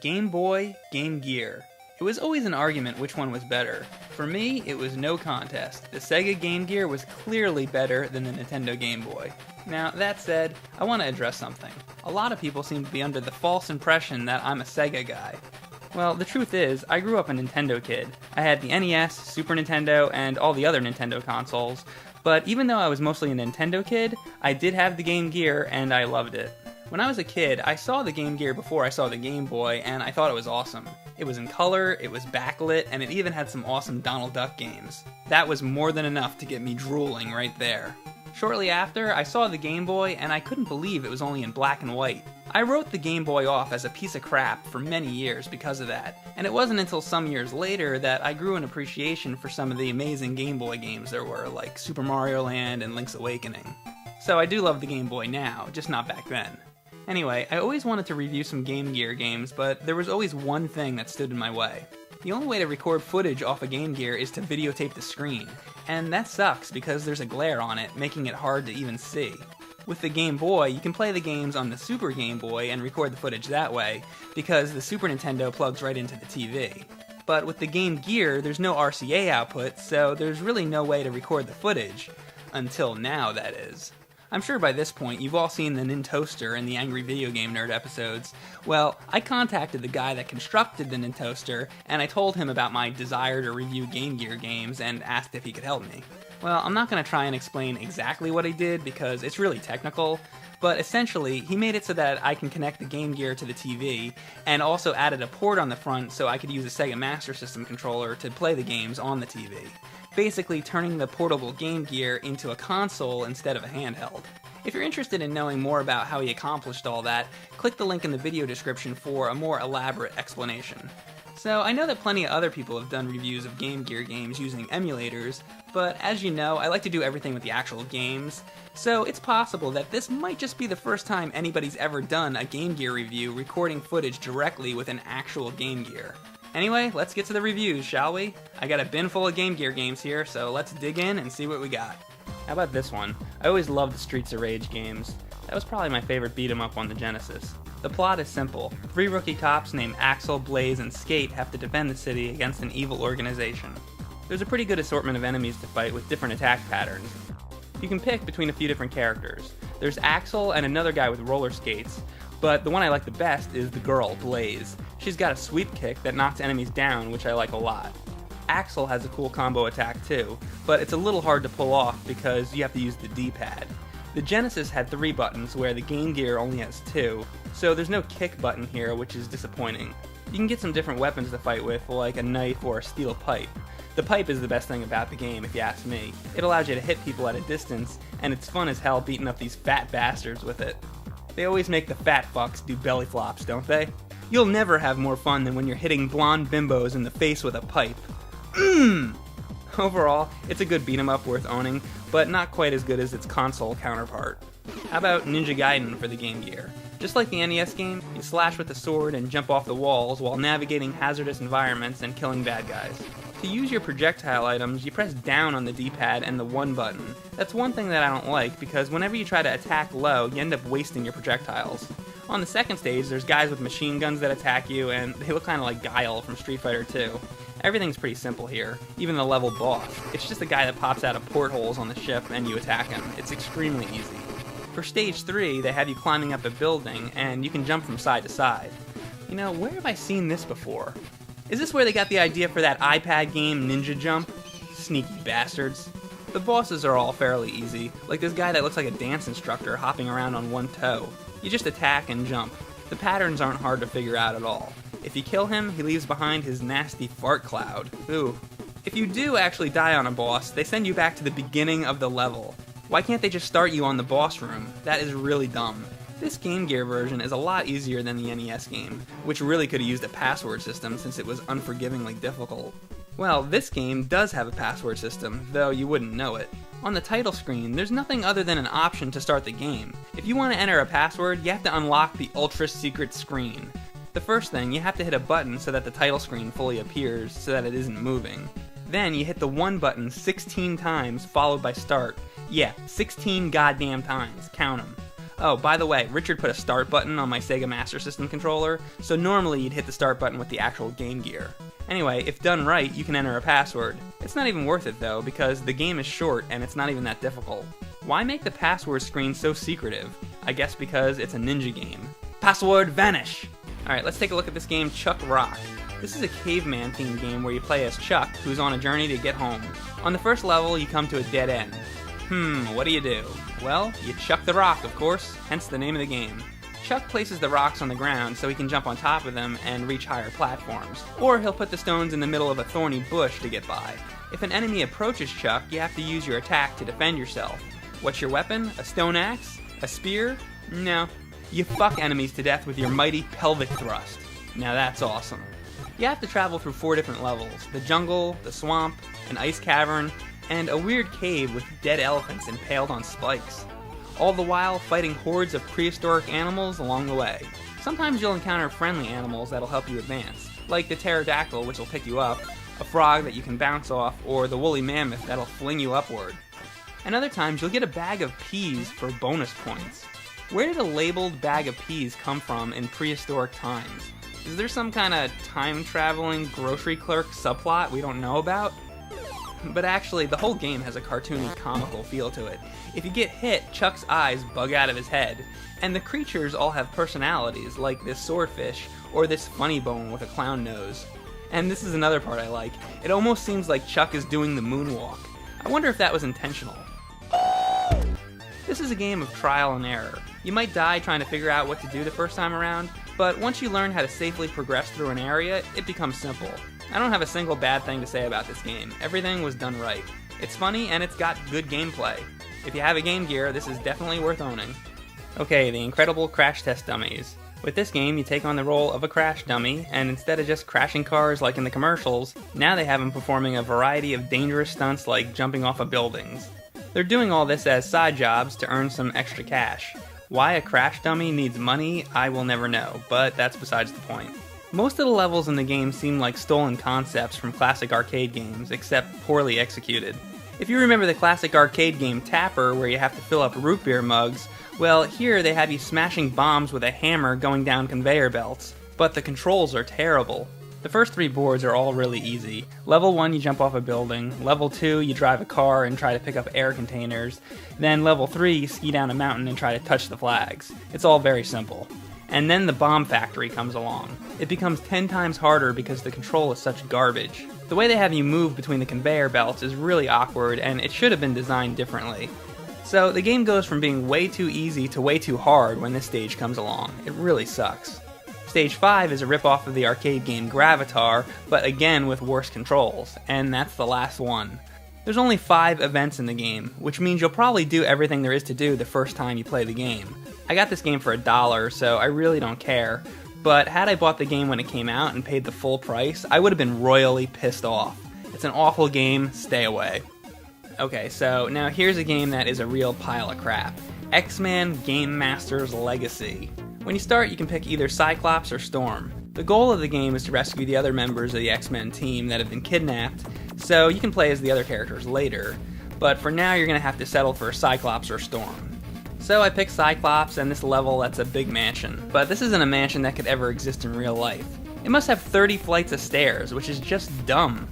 Game Boy, Game Gear. It was always an argument which one was better. For me, it was no contest. The Sega Game Gear was clearly better than the Nintendo Game Boy. Now, that said, I want to address something. A lot of people seem to be under the false impression that I'm a Sega guy. Well, the truth is, I grew up a Nintendo kid. I had the NES, Super Nintendo, and all the other Nintendo consoles. But even though I was mostly a Nintendo kid, I did have the Game Gear, and I loved it. When I was a kid, I saw the Game Gear before I saw the Game Boy, and I thought it was awesome. It was in color, it was backlit, and it even had some awesome Donald Duck games. That was more than enough to get me drooling right there. Shortly after, I saw the Game Boy, and I couldn't believe it was only in black and white. I wrote the Game Boy off as a piece of crap for many years because of that, and it wasn't until some years later that I grew an appreciation for some of the amazing Game Boy games there were, like Super Mario Land and Link's Awakening. So I do love the Game Boy now, just not back then. Anyway, I always wanted to review some Game Gear games, but there was always one thing that stood in my way. The only way to record footage off a Game Gear is to videotape the screen, and that sucks because there's a glare on it, making it hard to even see. With the Game Boy, you can play the games on the Super Game Boy and record the footage that way, because the Super Nintendo plugs right into the TV. But with the Game Gear, there's no RCA output, so there's really no way to record the footage. Until now, that is. I'm sure by this point you've all seen the Nintoaster in the Angry Video Game Nerd episodes. Well, I contacted the guy that constructed the Nintoaster, and I told him about my desire to review Game Gear games and asked if he could help me. Well, I'm not going to try and explain exactly what he did because it's really technical, but essentially he made it so that I can connect the Game Gear to the TV, and also added a port on the front so I could use a Sega Master System controller to play the games on the TV. Basically turning the portable Game Gear into a console instead of a handheld. If you're interested in knowing more about how he accomplished all that, click the link in the video description for a more elaborate explanation. So I know that plenty of other people have done reviews of Game Gear games using emulators, but as you know, I like to do everything with the actual games, so it's possible that this might just be the first time anybody's ever done a Game Gear review recording footage directly with an actual Game Gear. Anyway, let's get to the reviews, shall we? I got a bin full of Game Gear games here, so let's dig in and see what we got. How about this one? I always loved the Streets of Rage games. That was probably my favorite beat-em-up on the Genesis. The plot is simple. 3 rookie cops named Axel, Blaze, and Skate have to defend the city against an evil organization. There's a pretty good assortment of enemies to fight with different attack patterns. You can pick between a few different characters. There's Axel and another guy with roller skates, but the one I like the best is the girl, Blaze. She's got a sweep kick that knocks enemies down, which I like a lot. Axel has a cool combo attack too, but it's a little hard to pull off because you have to use the D-pad. The Genesis had 3 buttons where the Game Gear only has 2, so there's no kick button here, which is disappointing. You can get some different weapons to fight with, like a knife or a steel pipe. The pipe is the best thing about the game, if you ask me. It allows you to hit people at a distance, and it's fun as hell beating up these fat bastards with it. They always make the fat fucks do belly flops, don't they? You'll never have more fun than when you're hitting blonde bimbos in the face with a pipe. Overall, it's a good beat-em-up worth owning, but not quite as good as its console counterpart. How about Ninja Gaiden for the Game Gear? Just like the NES game, you slash with a sword and jump off the walls while navigating hazardous environments and killing bad guys. To use your projectile items, you press down on the D-pad and the 1 button. That's one thing that I don't like, because whenever you try to attack low, you end up wasting your projectiles. On the second stage, there's guys with machine guns that attack you, and they look kind of like Guile from Street Fighter 2. Everything's pretty simple here, even the level boss. It's just a guy that pops out of portholes on the ship and you attack him. It's extremely easy. For stage 3, they have you climbing up a building, and you can jump from side to side. You know, where have I seen this before? Is this where they got the idea for that iPad game, Ninja Jump? Sneaky bastards. The bosses are all fairly easy, like this guy that looks like a dance instructor hopping around on 1 toe. You just attack and jump. The patterns aren't hard to figure out at all. If you kill him, he leaves behind his nasty fart cloud. Ooh. If you do actually die on a boss, they send you back to the beginning of the level. Why can't they just start you on the boss room? That is really dumb. This Game Gear version is a lot easier than the NES game, which really could have used a password system since it was unforgivingly difficult. Well, this game does have a password system, though you wouldn't know it. On the title screen, there's nothing other than an option to start the game. If you want to enter a password, you have to unlock the ultra secret screen. The first thing, you have to hit a button so that the title screen fully appears so that it isn't moving. Then you hit the 1 button 16 times followed by start. Yeah, 16 goddamn times, count 'em. Oh, by the way, Richard put a start button on my Sega Master System controller, so normally you'd hit the start button with the actual Game Gear. Anyway, if done right, you can enter a password. It's not even worth it though, because the game is short and it's not even that difficult. Why make the password screen so secretive? I guess because it's a ninja game. Password vanish! Alright, let's take a look at this game, Chuck Rock. This is a caveman themed game where you play as Chuck, who's on a journey to get home. On the first level, you come to a dead end. What do? Well, you chuck the rock, of course, hence the name of the game. Chuck places the rocks on the ground so he can jump on top of them and reach higher platforms. Or he'll put the stones in the middle of a thorny bush to get by. If an enemy approaches Chuck, you have to use your attack to defend yourself. What's your weapon? A stone axe? A spear? No. You fuck enemies to death with your mighty pelvic thrust. Now that's awesome. You have to travel through 4 different levels: the jungle, the swamp, an ice cavern, and a weird cave with dead elephants impaled on spikes. All the while fighting hordes of prehistoric animals along the way. Sometimes you'll encounter friendly animals that'll help you advance, like the pterodactyl, which will pick you up, a frog that you can bounce off, or the woolly mammoth that'll fling you upward. And other times you'll get a bag of peas for bonus points. Where did a labeled bag of peas come from in prehistoric times? Is there some kind of time-traveling grocery clerk subplot we don't know about? But actually, the whole game has a cartoony, comical feel to it. If you get hit, Chuck's eyes bug out of his head. And the creatures all have personalities, like this swordfish, or this funny bone with a clown nose. And this is another part I like. It almost seems like Chuck is doing the moonwalk. I wonder if that was intentional. This is a game of trial and error. You might die trying to figure out what to do the first time around, but once you learn how to safely progress through an area, it becomes simple. I don't have a single bad thing to say about this game. Everything was done right. It's funny and it's got good gameplay. If you have a Game Gear, this is definitely worth owning. Okay, the incredible crash test dummies. With this game, you take on the role of a crash dummy, and instead of just crashing cars like in the commercials, now they have them performing a variety of dangerous stunts like jumping off of buildings. They're doing all this as side jobs to earn some extra cash. Why a crash dummy needs money, I will never know, but that's besides the point. Most of the levels in the game seem like stolen concepts from classic arcade games, except poorly executed. If you remember the classic arcade game Tapper, where you have to fill up root beer mugs, well, here they have you smashing bombs with a hammer going down conveyor belts, but the controls are terrible. The first 3 boards are all really easy. Level 1, you jump off a building. Level 2, you drive a car and try to pick up air containers. Then level 3, you ski down a mountain and try to touch the flags. It's all very simple. And then the bomb factory comes along. It becomes 10 times harder because the control is such garbage. The way they have you move between the conveyor belts is really awkward, and it should have been designed differently. So the game goes from being way too easy to way too hard when this stage comes along. It really sucks. Stage 5 is a ripoff of the arcade game Gravatar, but again with worse controls, and that's the last one. There's only 5 events in the game, which means you'll probably do everything there is to do the first time you play the game. I got this game for $1, so I really don't care, but had I bought the game when it came out and paid the full price, I would have been royally pissed off. It's an awful game, stay away. Okay, so now here's a game that is a real pile of crap. X-Men Game Master's Legacy. When you start, you can pick either Cyclops or Storm. The goal of the game is to rescue the other members of the X-Men team that have been kidnapped, so you can play as the other characters later, but for now you're going to have to settle for Cyclops or Storm. So I picked Cyclops, and this level, that's a big mansion, but this isn't a mansion that could ever exist in real life. It must have 30 flights of stairs, which is just dumb.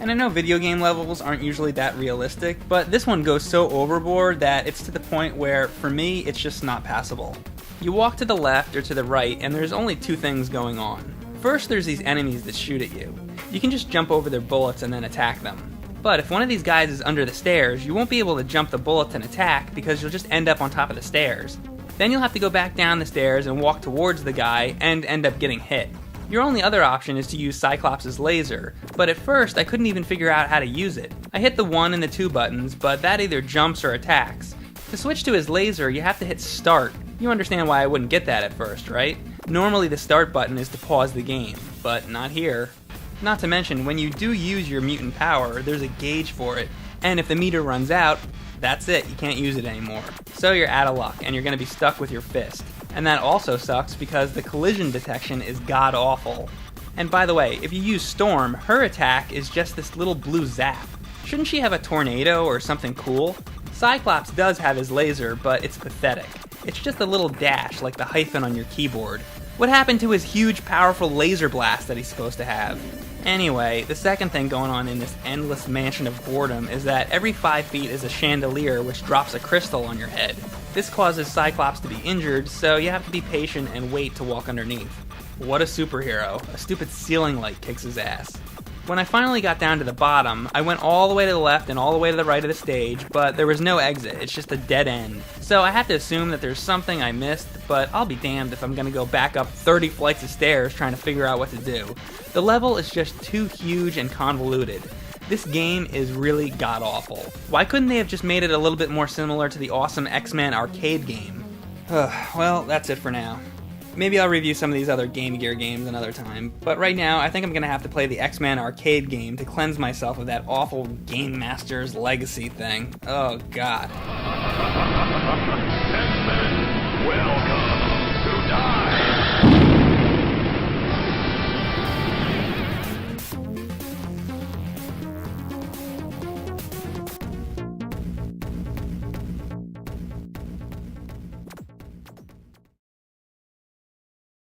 And I know video game levels aren't usually that realistic, but this one goes so overboard that it's to the point where, for me, it's just not passable. You walk to the left or to the right, and there's only 2 things going on. First, there's these enemies that shoot at you. You can just jump over their bullets and then attack them. But if one of these guys is under the stairs, you won't be able to jump the bullets and attack because you'll just end up on top of the stairs. Then you'll have to go back down the stairs and walk towards the guy and end up getting hit. Your only other option is to use Cyclops' laser, but at first I couldn't even figure out how to use it. I hit the 1 and the 2 buttons, but that either jumps or attacks. To switch to his laser, you have to hit start. You understand why I wouldn't get that at first, right? Normally the start button is to pause the game, but not here. Not to mention, when you do use your mutant power, there's a gauge for it, and if the meter runs out, that's it, you can't use it anymore. So you're out of luck, and you're going to be stuck with your fist. And that also sucks because the collision detection is god-awful. And by the way, if you use Storm, her attack is just this little blue zap. Shouldn't she have a tornado or something cool? Cyclops does have his laser, but it's pathetic. It's just a little dash, like the hyphen on your keyboard. What happened to his huge, powerful laser blast that he's supposed to have? Anyway, the second thing going on in this endless mansion of boredom is that every 5 feet is a chandelier which drops a crystal on your head. This causes Cyclops to be injured, so you have to be patient and wait to walk underneath. What a superhero. A stupid ceiling light kicks his ass. When I finally got down to the bottom, I went all the way to the left and all the way to the right of the stage, but there was no exit, it's just a dead end. So I have to assume that there's something I missed, but I'll be damned if I'm gonna go back up 30 flights of stairs trying to figure out what to do. The level is just too huge and convoluted. This game is really god-awful. Why couldn't they have just made it a little bit more similar to the awesome X-Men arcade game? Well, that's it for now. Maybe I'll review some of these other Game Gear games another time, but right now I think I'm gonna have to play the X-Men arcade game to cleanse myself of that awful Game Master's Legacy thing. Oh god.